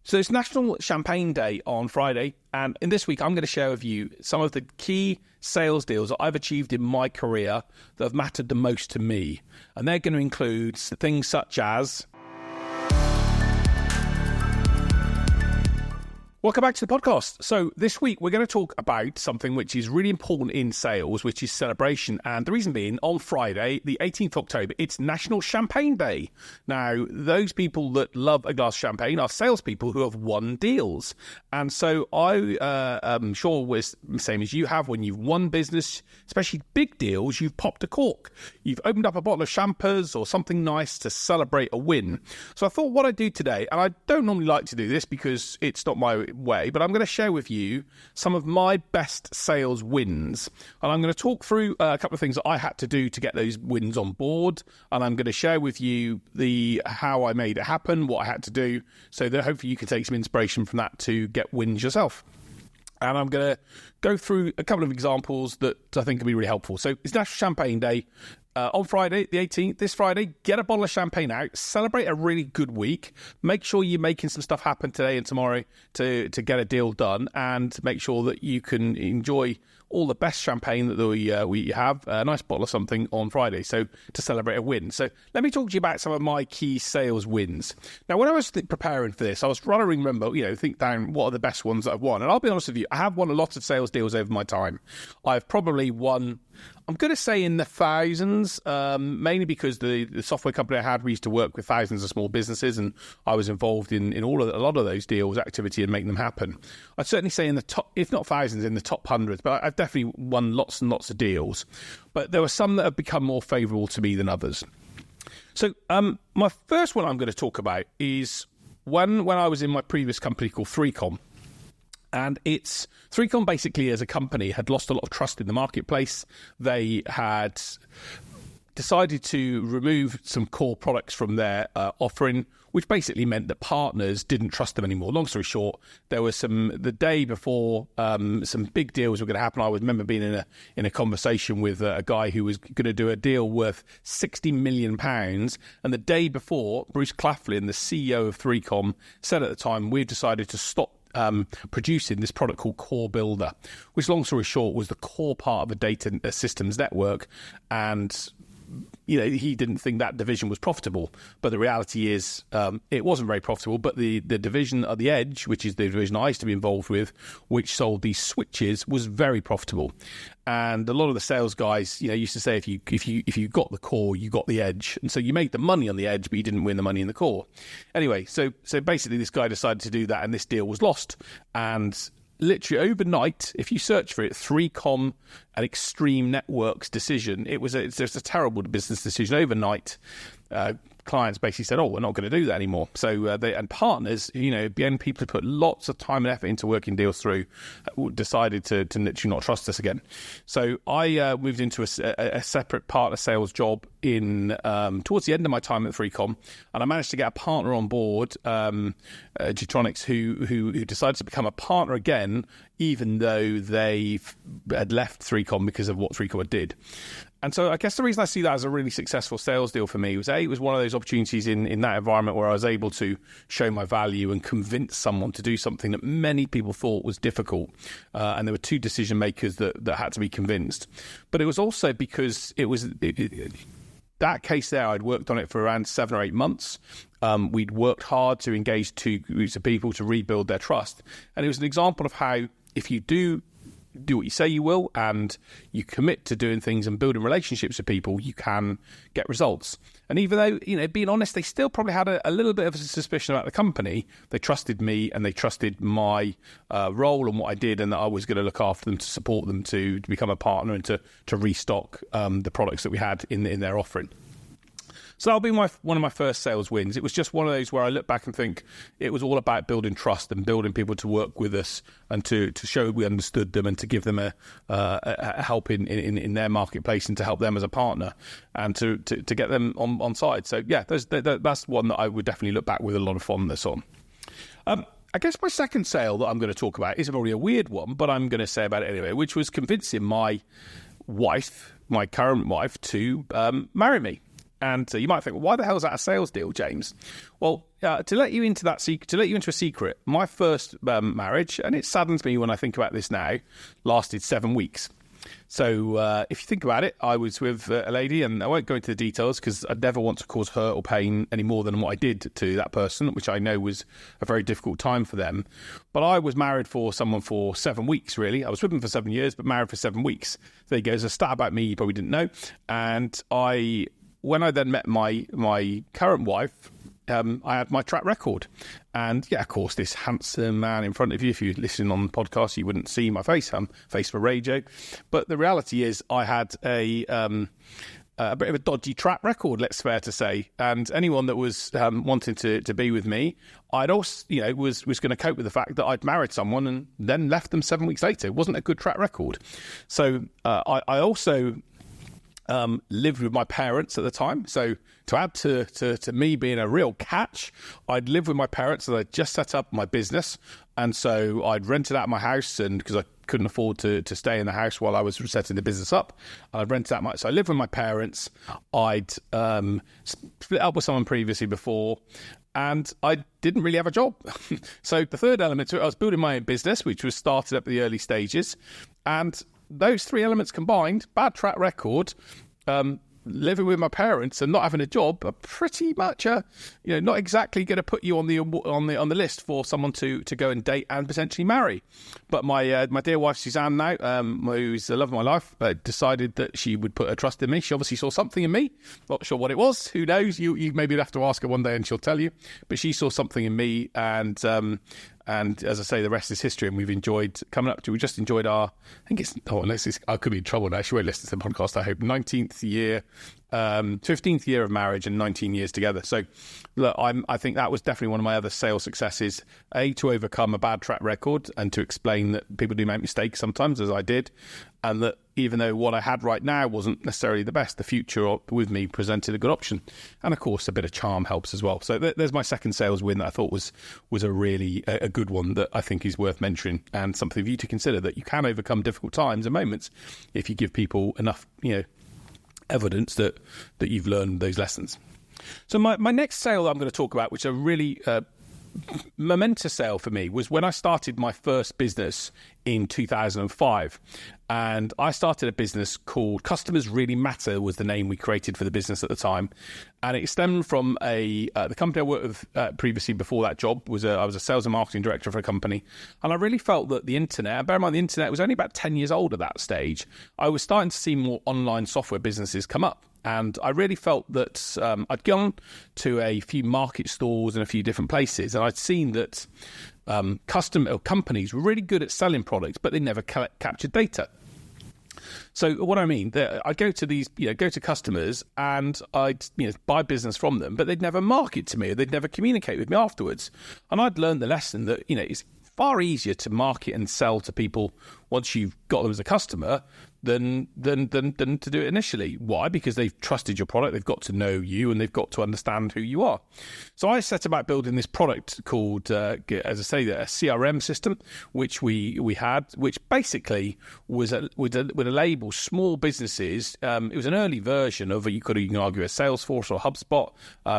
So it's National Champagne Day on Friday, and in this week I'm going to share with you some of the key sales deals that I've achieved in my career that have mattered the most to me. And they're going to include things such as... Welcome back to the podcast. So this week we're going to talk about something which is really important in sales, which is celebration. And the reason being, on Friday, the 18th of October, it's National Champagne Day. Now, those people that love a glass of champagne are salespeople who have won deals. And so I am sure we're the same as you have when you've won business, especially big deals, you've popped a cork. You've opened up a bottle of champers or something nice to celebrate a win. So I thought what I'd do today, and I don't normally like to do this because it's not my way, but I'm going to share with you some of my best sales wins, and I'm going to talk through a couple of things that I had to do to get those wins on board, and I'm going to share with you how I made it happen, what I had to do, so that hopefully you can take some inspiration from that to get wins yourself. And I'm going to go through a couple of examples that I think can be really helpful. So it's National Champagne Day. On Friday, the 18th, this Friday, get a bottle of champagne out, celebrate a really good week, make sure you're making some stuff happen today and tomorrow to get a deal done, and make sure that you can enjoy all the best champagne that we have, a nice bottle of something on Friday, so to celebrate a win. So let me talk to you about some of my key sales wins. Now, when I was preparing for this, I was trying to remember, think down what are the best ones that I've won. And I'll be honest with you, I have won a lot of sales deals over my time. I've probably won, I'm going to say in the thousands, mainly because the software company I had, we used to work with thousands of small businesses, and I was involved in a lot of those deals, activity, and making them happen. I'd certainly say in the top, if not thousands, in the top hundreds, but I've definitely won lots and lots of deals. But there were some that have become more favourable to me than others. So my first one I'm going to talk about is when I was in my previous company called 3Com. And 3Com basically as a company had lost a lot of trust in the marketplace. They had decided to remove some core products from their offering, which basically meant that partners didn't trust them anymore. Long story short, there was the day before some big deals were going to happen. I remember being in a conversation with a guy who was going to do a deal worth £60 million. And the day before, Bruce Claflin, the CEO of 3Com, said at the time, we've decided to stop producing this product called Core Builder, which, long story short, was the core part of a data systems network. And he didn't think that division was profitable, but the reality is it wasn't very profitable. But the division of the Edge, which is the division I used to be involved with, which sold these switches, was very profitable. And a lot of the sales guys, used to say if you got the core, you got the edge, and so you made the money on the edge, but you didn't win the money in the core. Anyway, so basically, this guy decided to do that, and this deal was lost. And literally overnight, if you search for it, 3Com and Extreme Networks decision, it's just a terrible business decision. Overnight, clients basically said, we're not going to do that anymore. So and partners, again, people who put lots of time and effort into working deals through, decided to literally not trust us again. So I moved into a separate partner sales job in towards the end of my time at 3Com, and I managed to get a partner on board, Getronics, who decided to become a partner again, even though they had left 3Com because of what 3Com did. And so I guess the reason I see that as a really successful sales deal for me was, it was one of those opportunities in that environment where I was able to show my value and convince someone to do something that many people thought was difficult. And there were two decision makers that had to be convinced. But it was also because that case there, I'd worked on it for around 7 or 8 months. We'd worked hard to engage two groups of people to rebuild their trust. And it was an example of how if you do what you say you will, and you commit to doing things and building relationships with people, you can get results. And even though, being honest, they still probably had a little bit of a suspicion about the company, they trusted me and they trusted my role and what I did, and that I was going to look after them, to support them to become a partner and to restock the products that we had in their offering. So that'll be one of my first sales wins. It was just one of those where I look back and think it was all about building trust and building people to work with us and to show we understood them and to give them a help in their marketplace and to help them as a partner and to get them on side. So yeah, that's one that I would definitely look back with a lot of fondness on. I guess my second sale that I'm going to talk about is probably a weird one, but I'm going to say about it anyway, which was convincing my current wife, to marry me. And you might think, well, why the hell is that a sales deal, James? Well, to let you into a secret, my first marriage, and it saddens me when I think about this now, lasted 7 weeks. So if you think about it, I was with a lady, and I won't go into the details because I'd never want to cause hurt or pain any more than what I did to that person, which I know was a very difficult time for them. But I was married for someone for 7 weeks, really. I was with them for 7 years, but married for 7 weeks. There you go. There's a stat about me you probably didn't know. And when I then met my current wife, I had my track record. And yeah, of course, this handsome man in front of you, if you're listening on the podcast, you wouldn't see my face. I'm face for radio. But the reality is I had a bit of a dodgy track record, let's fair to say. And anyone that was wanting to be with me, I'd also, was going to cope with the fact that I'd married someone and then left them 7 weeks later. It wasn't a good track record. So I also lived with my parents at the time. So to add to me being a real catch, I'd lived with my parents and I'd just set up my business. And so I'd rented out my house, and because I couldn't afford to stay in the house while I was setting the business up, I'd rented out so I lived with my parents. I'd split up with someone previously before, and I didn't really have a job. So the third element to it, I was building my own business, which was started up at the early stages. And those three elements combined, bad track record, living with my parents and not having a job, are pretty much not exactly going to put you on the list for someone to go and date and potentially marry. But my dear wife Suzanne now, who's the love of my life, decided that she would put her trust in me. She obviously saw something in me. Not sure what it was. Who knows? You maybe have to ask her one day and she'll tell you. But she saw something in me, and as I say, the rest is history, and we've enjoyed coming up to. We just enjoyed I could be in trouble now. She won't listen to the podcast, I hope. 19th year, 15th year of marriage, and 19 years together. So, look, I think that was definitely one of my other sales successes. To overcome a bad track record and to explain that people do make mistakes sometimes, as I did, and that even though what I had right now wasn't necessarily the best, the future with me presented a good option. And of course, a bit of charm helps as well. So there's my second sales win that I thought was a really a good one that I think is worth mentioning, and something for you to consider, that you can overcome difficult times and moments if you give people enough, evidence that you've learned those lessons. So my next sale that I'm going to talk about, which are really momentous sale for me, was when I started my first business in 2005. And I started a business called Customers Really Matter, was the name we created for the business at the time. And it stemmed from the company I worked with previously before that job. I was a sales and marketing director for a company. And I really felt that the internet, bear in mind the internet was only about 10 years old at that stage, I was starting to see more online software businesses come up. And I really felt that I'd gone to a few market stores and a few different places, and I'd seen that companies were really good at selling products, but they never captured data. So what I mean, I'd go to these, go to customers, and I'd buy business from them, but they'd never market to me, or they'd never communicate with me afterwards. And I'd learned the lesson that it's far easier to market and sell to people once you've got them as a customer than to do it initially. Why? Because they've trusted your product, they've got to know you, and they've got to understand who you are. So I set about building this product called, as I say, a CRM system, which we had, which basically would enable small businesses. It was an early version of, you can argue, a Salesforce or HubSpot.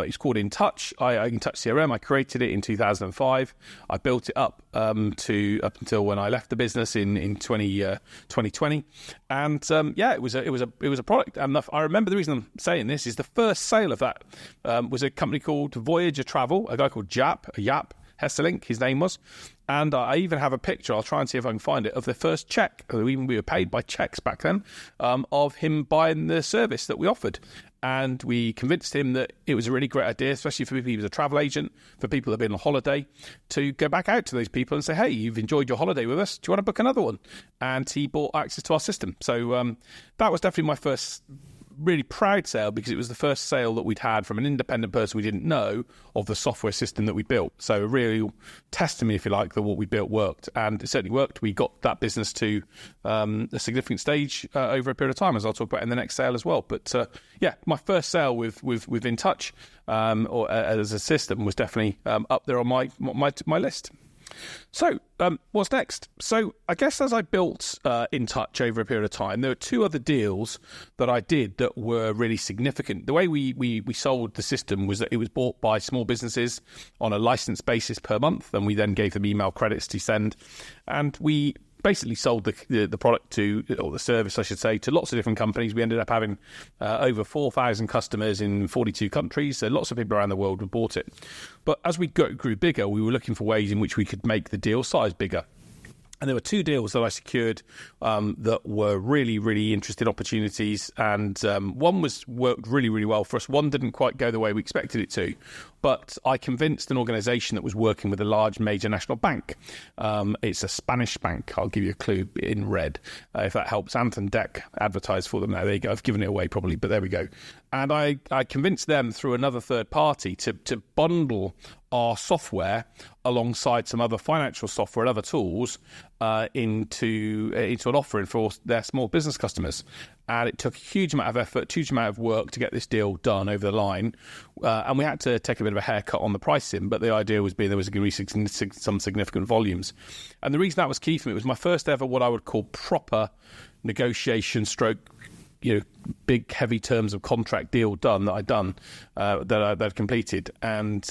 It's called InTouch. InTouch CRM. I created it in 2005. I built it up until when I left the business in 2020. And it was a product. And I remember, the reason I'm saying this is the first sale of that was a company called Voyager Travel, a guy called Yap Hesselink, his name was. And I even have a picture, I'll try and see if I can find it, of the first check. We were paid by checks back then, of him buying the service that we offered. And we convinced him that it was a really great idea, especially for people. He was a travel agent, for people that have been on holiday, to go back out to those people and say, hey, you've enjoyed your holiday with us. Do you want to book another one? And he bought access to our system. So that was definitely my first really proud sale, because it was the first sale that we'd had from an independent person we didn't know of the software system that we built. So a real testimony, if you like, that what we built worked. And it certainly worked. We got that business to a significant stage over a period of time, as I'll talk about in the next sale as well. But my first sale with InTouch or as a system was definitely up there on my list. So, what's next? So, I guess as I built In Touch over a period of time, there were two other deals that I did that were really significant. The way we sold the system was that it was bought by small businesses on a license basis per month, and we then gave them email credits to send, and we basically sold the product to, or the service, I should say, to lots of different companies. We ended up having over 4,000 customers in 42 countries, so lots of people around the world have bought it. But as we grew bigger, we were looking for ways in which we could make the deal size bigger. And there were two deals that I secured that were really, really interesting opportunities. And one worked really, really well for us. One didn't quite go the way we expected it to. But I convinced an organisation that was working with a large major national bank. It's a Spanish bank. I'll give you a clue in red, if that helps. Ant and Dec advertise for them now. There you go. I've given it away probably, but there we go. And I convinced them through another third party to bundle our software alongside some other financial software and other tools into an offering for their small business customers. And it took a huge amount of effort, huge amount of work to get this deal done over the line. And we had to take a bit of a haircut on the pricing, but the idea was there was going to be some significant volumes. And the reason that was key for me, it was my first ever what I would call proper negotiation stroke, big heavy terms of contract deal done that I'd completed. And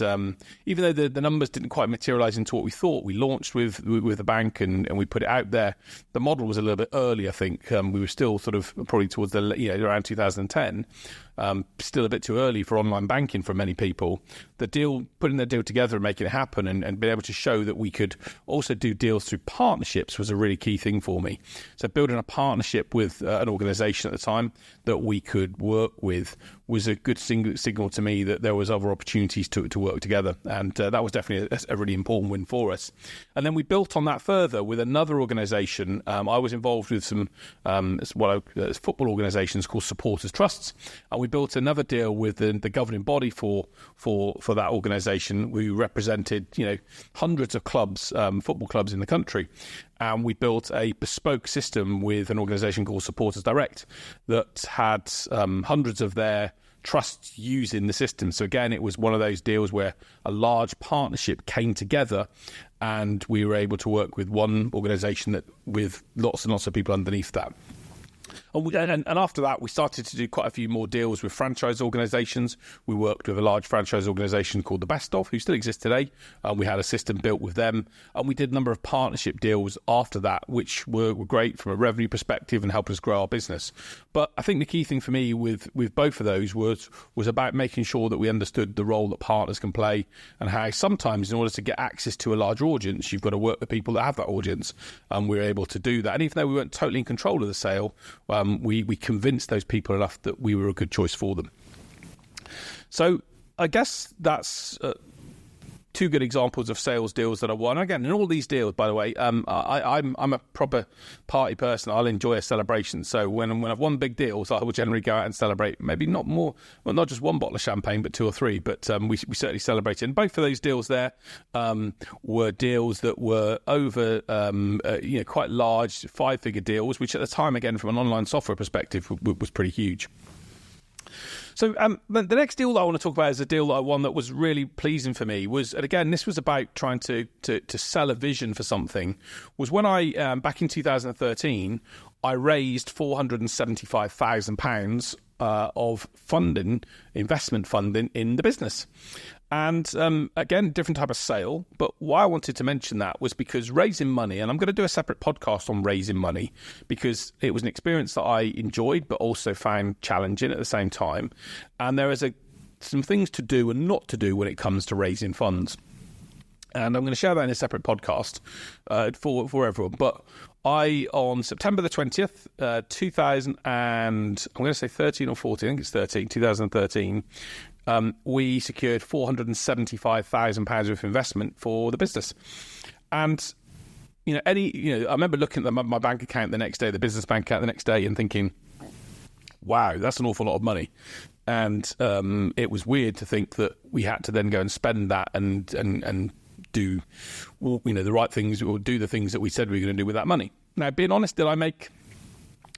even though the numbers didn't quite materialize into what we thought, we launched with the bank and we put it out there. The model was a little bit early, I think. We were still sort of probably towards around 2010. Still a bit too early for online banking for many people. Putting the deal together and making it happen and being able to show that we could also do deals through partnerships was a really key thing for me. So building a partnership with an organisation at the time that we could work with was a good signal to me that there was other opportunities to work together. And that was definitely a really important win for us. And then we built on that further with another organisation. I was involved with some football organisations called Supporters Trusts. And we built another deal with the governing body for that organisation. We represented, hundreds of clubs, football clubs in the country. And we built a bespoke system with an organisation called Supporters Direct that had hundreds of their trusts using the system. So again, it was one of those deals where a large partnership came together and we were able to work with one organisation with lots and lots of people underneath that. And after that, we started to do quite a few more deals with franchise organisations. We worked with a large franchise organisation called The Best Of, who still exists today. We had a system built with them. And we did a number of partnership deals after that, which were great from a revenue perspective and helped us grow our business. But I think the key thing for me with both of those was about making sure that we understood the role that partners can play and how sometimes in order to get access to a large audience, you've got to work with people that have that audience. And we were able to do that. And even though we weren't totally in control of the sale, we convinced those people enough that we were a good choice for them. So I guess that's two good examples of sales deals that I won. Again, in all these deals, by the way, I'm a proper party person. I'll enjoy a celebration. So when I've won big deals, I will generally go out and celebrate. Maybe not not just one bottle of champagne, but two or three. But we certainly celebrated. And both of those deals there were deals that were over quite large 5-figure deals, which at the time, again, from an online software perspective, was pretty huge. So the next deal that I want to talk about is a deal that I won that was really pleasing for me. And again, this was about trying to sell a vision for something. Was when I, back in 2013, I raised £475,000 of investment funding in the business. And again, different type of sale. But why I wanted to mention that was because raising money, and I'm going to do a separate podcast on raising money because it was an experience that I enjoyed, but also found challenging at the same time. And there is some things to do and not to do when it comes to raising funds. And I'm going to share that in a separate podcast for everyone. But on September the 20th, 13 or 14, I think it's 2013, we secured £475,000 of investment for the business. And, I remember looking at my bank account the next day, the business bank account the next day and thinking, wow, that's an awful lot of money. And it was weird to think that we had to then go and spend that and do the right things or do the things that we said we were going to do with that money. Now, being honest, did I make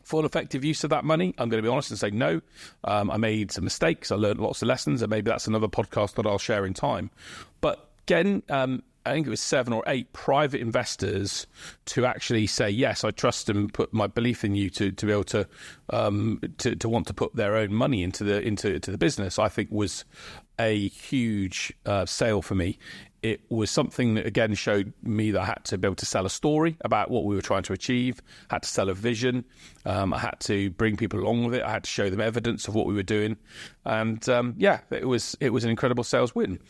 full effective use of that money? I'm going to be honest and say no. I made some mistakes. I learned lots of lessons, and maybe that's another podcast that I'll share in time. But again, I think it was 7 or 8 private investors to actually say, yes, I trust and put my belief in you to be able to want to put their own money into the business, I think was a huge sale for me. It was something that, again, showed me that I had to be able to sell a story about what we were trying to achieve, had to sell a vision, I had to bring people along with it, I had to show them evidence of what we were doing. And, it was an incredible sales win.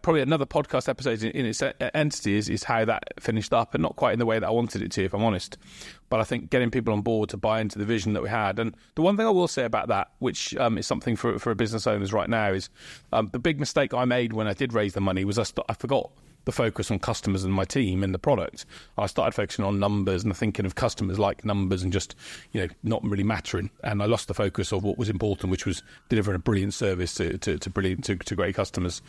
Probably another podcast episode in its entity is how that finished up, and not quite in the way that I wanted it to, if I'm honest. But I think getting people on board to buy into the vision that we had. And the one thing I will say about that, which is something for business owners right now, is the big mistake I made when I did raise the money was I forgot the focus on customers and my team and the product. I started focusing on numbers and thinking of customers like numbers and just, not really mattering. And I lost the focus of what was important, which was delivering a brilliant service to great customers.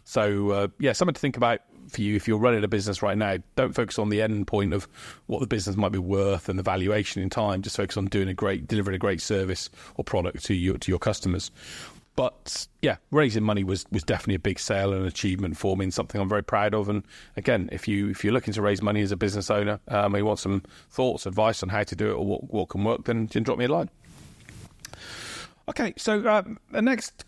So, something to think about for you if you're running a business right now. Don't focus on the end point of what the business might be worth and the valuation in time. Just focus on delivering a great service or product to your customers. But raising money was definitely a big sale and an achievement for me, and something I'm very proud of. And again, if you're looking to raise money as a business owner, and you want some thoughts, advice on how to do it or what can work, then drop me a line. Okay, so the next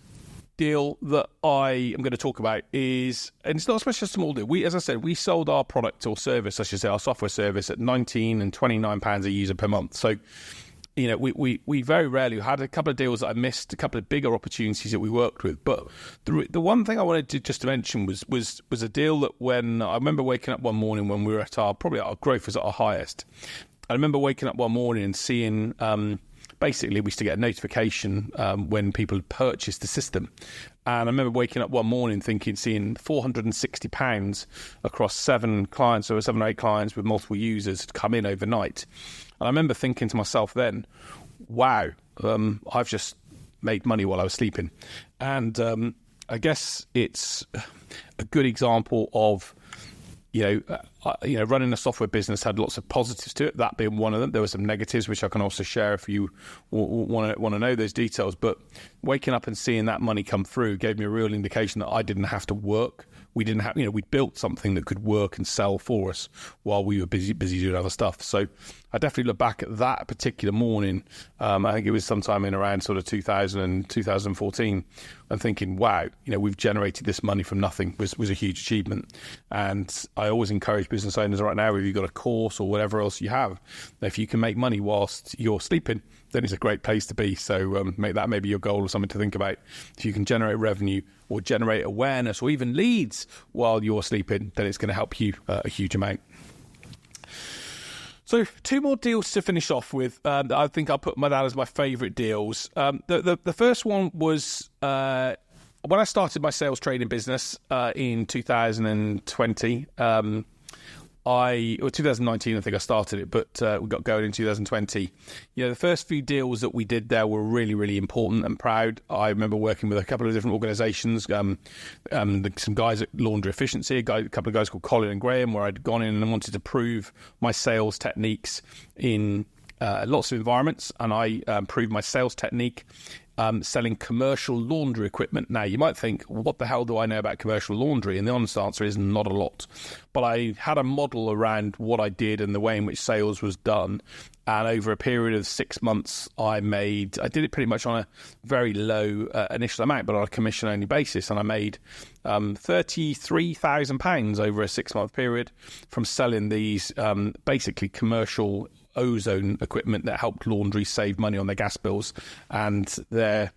deal that I am going to talk about is, and it's not especially a small deal. As I said, we sold our product or service, I should say, our software service at £19 and £29 a user per month. So, we very rarely had a couple of deals that I missed, a couple of bigger opportunities that we worked with. But the one thing I wanted to mention was a deal that when I remember waking up one morning when we were at our growth was at our highest. I remember waking up one morning and seeing, basically we used to get a notification when people had purchased the system. And I remember waking up one morning seeing £460 across 7 clients, or 7 or 8 clients with multiple users had come in overnight. And I remember thinking to myself then, wow, I've just made money while I was sleeping. And I guess it's a good example of, running a software business had lots of positives to it, that being one of them. There were some negatives, which I can also share if you want to know those details. But waking up and seeing that money come through gave me a real indication that I didn't have to work. We didn't have, we built something that could work and sell for us while we were busy doing other stuff. So I definitely look back at that particular morning. I think it was sometime in around sort of 2014, and thinking, wow, we've generated this money from nothing was a huge achievement. And I always encourage business owners right now, if you've got a course or whatever else you have, if you can make money whilst you're sleeping, then it's a great place to be. So make that maybe your goal or something to think about. If you can generate revenue or generate awareness or even leads while you're sleeping, then it's going to help you a huge amount. So 2 more deals to finish off with. I think I'll put that as my favourite deals. The first one was when I started my sales training business in 2020. 2019, I think I started it, but we got going in 2020. The first few deals that we did there were really, really important and proud. I remember working with a couple of different organisations, some guys at Laundry Efficiency, a couple of guys called Colin and Graham, where I'd gone in and wanted to prove my sales techniques in lots of environments, and I proved my sales technique selling commercial laundry equipment. Now, you might think, what the hell do I know about commercial laundry? And the honest answer is not a lot. But I had a model around what I did and the way in which sales was done. And over a period of 6 months, I did it pretty much on a very low initial amount, but on a commission-only basis. And I made £33,000 over a 6-month period from selling these basically commercial ozone equipment that helped laundry save money on their gas bills and their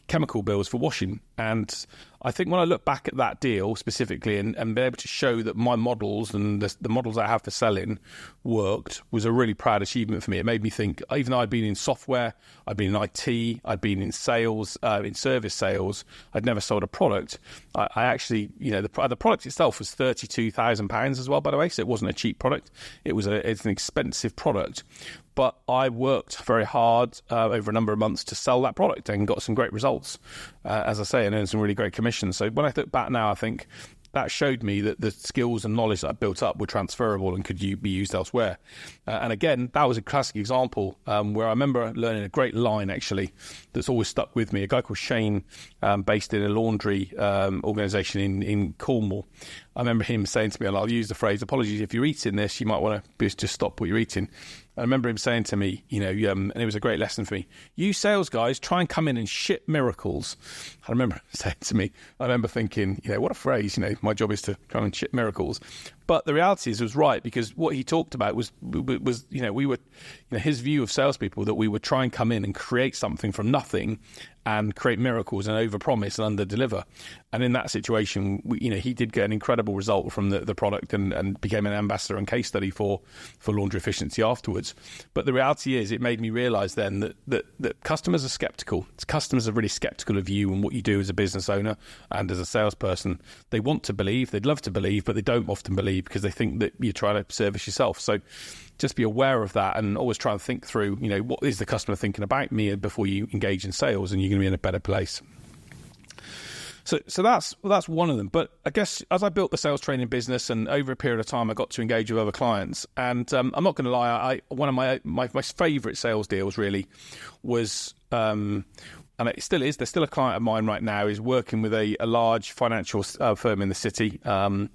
chemical bills for washing. And I think when I look back at that deal specifically and be able to show that my models and the models I have for selling worked was a really proud achievement for me. It made me think, even though I'd been in software, I'd been in IT, I'd been in sales, in service sales, I'd never sold a product. I actually, the product itself was £32,000 as well, by the way, so it wasn't a cheap product. It's an expensive product. But I worked very hard over a number of months to sell that product and got some great results, as I say, and earned some really great commissions. So when I look back now, I think that showed me that the skills and knowledge that I built up were transferable and could be used elsewhere. And again, that was a classic example where I remember learning a great line, actually, that's always stuck with me. A guy called Shane, based in a laundry organisation in Cornwall. I remember him saying to me, and I'll use the phrase, apologies if you're eating this, you might want to just stop what you're eating. I remember him saying to me, and it was a great lesson for me, you sales guys try and come in and ship miracles. I remember him saying to me, I remember thinking, what a phrase, my job is to try and ship miracles. But the reality is, it was right, because what he talked about was we were, his view of salespeople, that we would try and come in and create something from nothing and create miracles and overpromise and under-deliver. And in that situation, he did get an incredible result from the product and became an ambassador and case study for laundry efficiency afterwards. But the reality is, it made me realise then that customers are sceptical. Customers are really sceptical of you and what you do as a business owner and as a salesperson. They want to believe, they'd love to believe, but they don't often believe because they think that you're trying to service yourself. So just be aware of that and always try and think through, what is the customer thinking about me before you engage in sales, and you're going to be in a better place. So that's one of them. But I guess as I built the sales training business, and over a period of time, I got to engage with other clients. And I'm not going to lie, one of my favourite sales deals really was, and it still is, there's still a client of mine right now, is working with a large financial firm in the city. The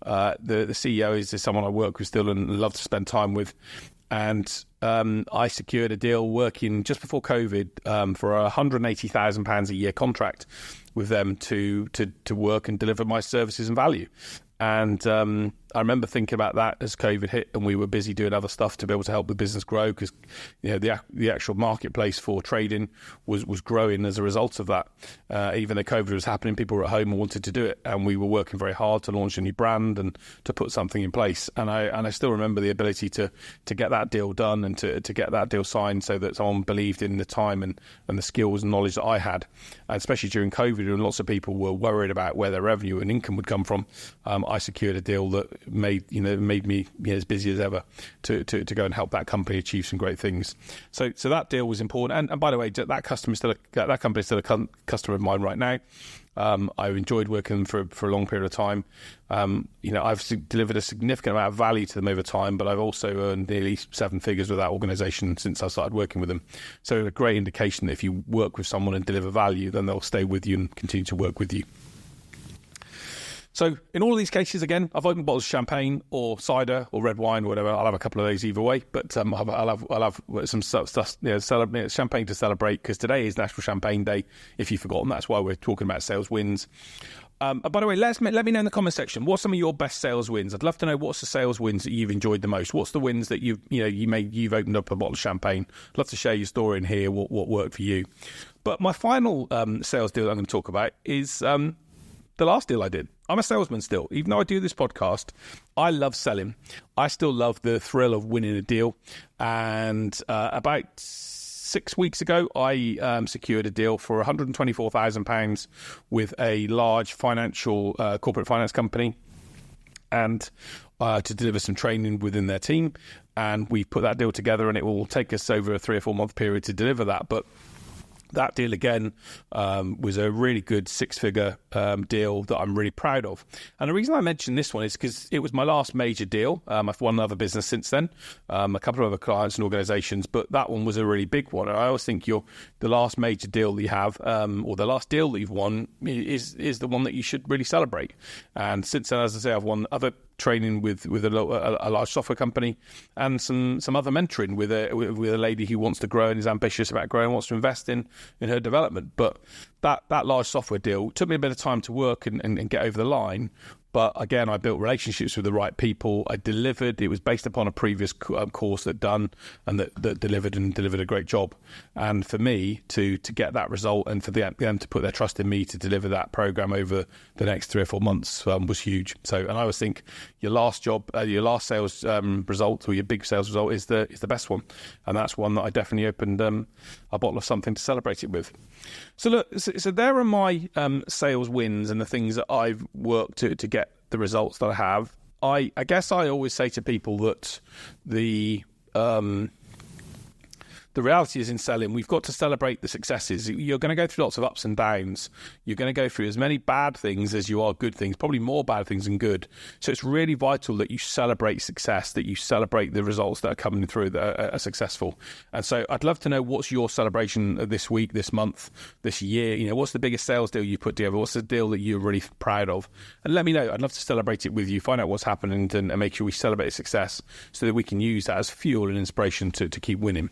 CEO is someone I work with still and love to spend time with. And I secured a deal working just before COVID for a £180,000 a year contract with them to work and deliver my services and value. And I remember thinking about that as COVID hit, and we were busy doing other stuff to be able to help the business grow, because the actual marketplace for trading was growing as a result of that. Even though COVID was happening, people were at home and wanted to do it, and we were working very hard to launch a new brand and to put something in place. And I still remember the ability to get that deal done and to get that deal signed, so that someone believed in the time and the skills and knowledge that I had. And especially during COVID, when lots of people were worried about where their revenue and income would come from, I secured a deal that made me as busy as ever to go and help that company achieve some great things. So that deal was important. And by the way, that company is still a customer of mine right now. I've enjoyed working for a long period of time. I've delivered a significant amount of value to them over time, but I've also earned nearly 7 figures with that organisation since I started working with them. So a great indication that if you work with someone and deliver value, then they'll stay with you and continue to work with you. So in all of these cases, again, I've opened bottles of champagne or cider or red wine or whatever. I'll have a couple of those either way, but I'll have some stuff, champagne to celebrate, because today is National Champagne Day. If you've forgotten, that's why we're talking about sales wins. By the way, let me know in the comment section, what's some of your best sales wins? I'd love to know, what's the sales wins that you've enjoyed the most? What's the wins that you've opened up a bottle of champagne? I'd love to share your story and hear what worked for you. But my final sales deal that I'm going to talk about is the last deal I did. I'm a salesman still. Even though I do this podcast, I love selling. I still love the thrill of winning a deal. And about 6 weeks ago, I secured a deal for £124,000 with a large corporate finance company, and to deliver some training within their team. And we put that deal together, and it will take us over a 3 or 4 month period to deliver that. But that deal, again, was a really good 6-figure deal that I'm really proud of. And the reason I mention this one is because it was my last major deal. I've won another business since then, a couple of other clients and organisations, but that one was a really big one. And I always think the last major deal that you have, or the last deal that you've won, is the one that you should really celebrate. And since then, as I say, I've won other training with a large software company, and some other mentoring with a lady who wants to grow and is ambitious about growing and wants to invest in her development. But that large software deal took me a bit of time to work and get over the line. But again, I built relationships with the right people. I delivered. It was based upon a previous course that delivered a great job. And for me to get that result, and for them to put their trust in me to deliver that program over the next 3 or 4 months was huge. So, and I always think your last sales result, or your big sales result, is the best one. And that's one that I definitely opened a bottle of something to celebrate it with. So look, so there are my sales wins and the things that I've worked to get the results that I have. I guess I always say to people that the the reality is in selling, we've got to celebrate the successes. You're going to go through lots of ups and downs. You're going to go through as many bad things as you are good things, probably more bad things than good. So it's really vital that you celebrate success, that you celebrate the results that are coming through that are successful. And so I'd love to know, what's your celebration this week, this month, this year? You know, what's the biggest sales deal you put together? What's the deal that you're really proud of? And let me know. I'd love to celebrate it with you, find out what's happening, and make sure we celebrate success so that we can use that as fuel and inspiration to keep winning.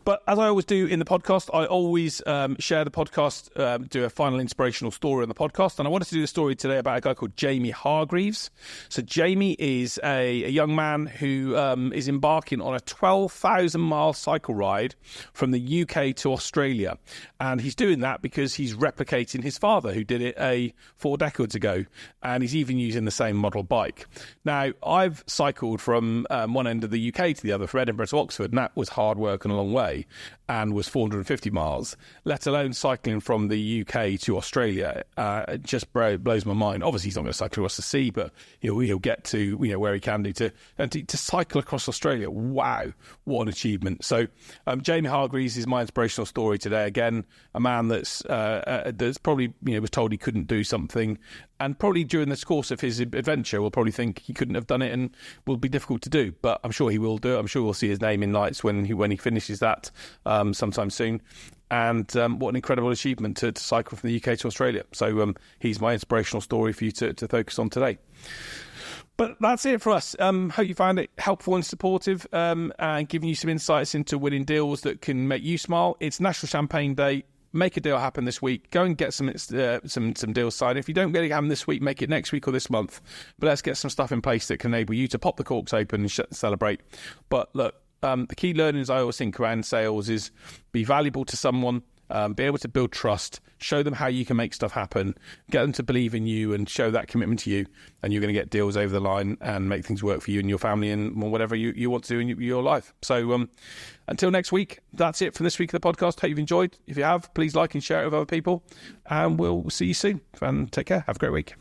But as I always do in the podcast, I always share the podcast, do a final inspirational story on the podcast. And I wanted to do a story today about a guy called Jamie Hargreaves. So Jamie is a young man who is embarking on a 12,000-mile cycle ride from the UK to Australia. And he's doing that because he's replicating his father, who did it 4 decades ago. And he's even using the same model bike. Now, I've cycled from one end of the UK to the other, from Edinburgh to Oxford, and that was hard work and a long way, and was 450 miles, let alone cycling from the UK to Australia. It just blows my mind. Obviously, he's not going to cycle across the sea, but he'll get to where he can do to cycle across Australia. Wow, what an achievement. So Jamie Hargreaves is my inspirational story today. Again, a man that's probably was told he couldn't do something, and probably during the course of his adventure will probably think he couldn't have done it and will be difficult to do. But I'm sure he will do it. I'm sure we'll see his name in lights when he finishes that sometime soon. And what an incredible achievement to cycle from the UK to Australia. So he's my inspirational story for you to focus on today. But that's it for us. Hope you found it helpful and supportive, and giving you some insights into winning deals that can make you smile. It's National Champagne Day. Make a deal happen this week. Go and get some deals signed. If you don't get it happen this week, make it next week or this month. But let's get some stuff in place that can enable you to pop the corks open and celebrate. But look, the key learnings I always think around sales is be valuable to someone, be able to build trust, show them how you can make stuff happen, get them to believe in you and show that commitment to you, and you're going to get deals over the line and make things work for you and your family and whatever you want to do in your life. So until next week, that's it for this week of the podcast. Hope you've enjoyed. If you have, please like and share it with other people, and we'll see you soon. And take care. Have a great week.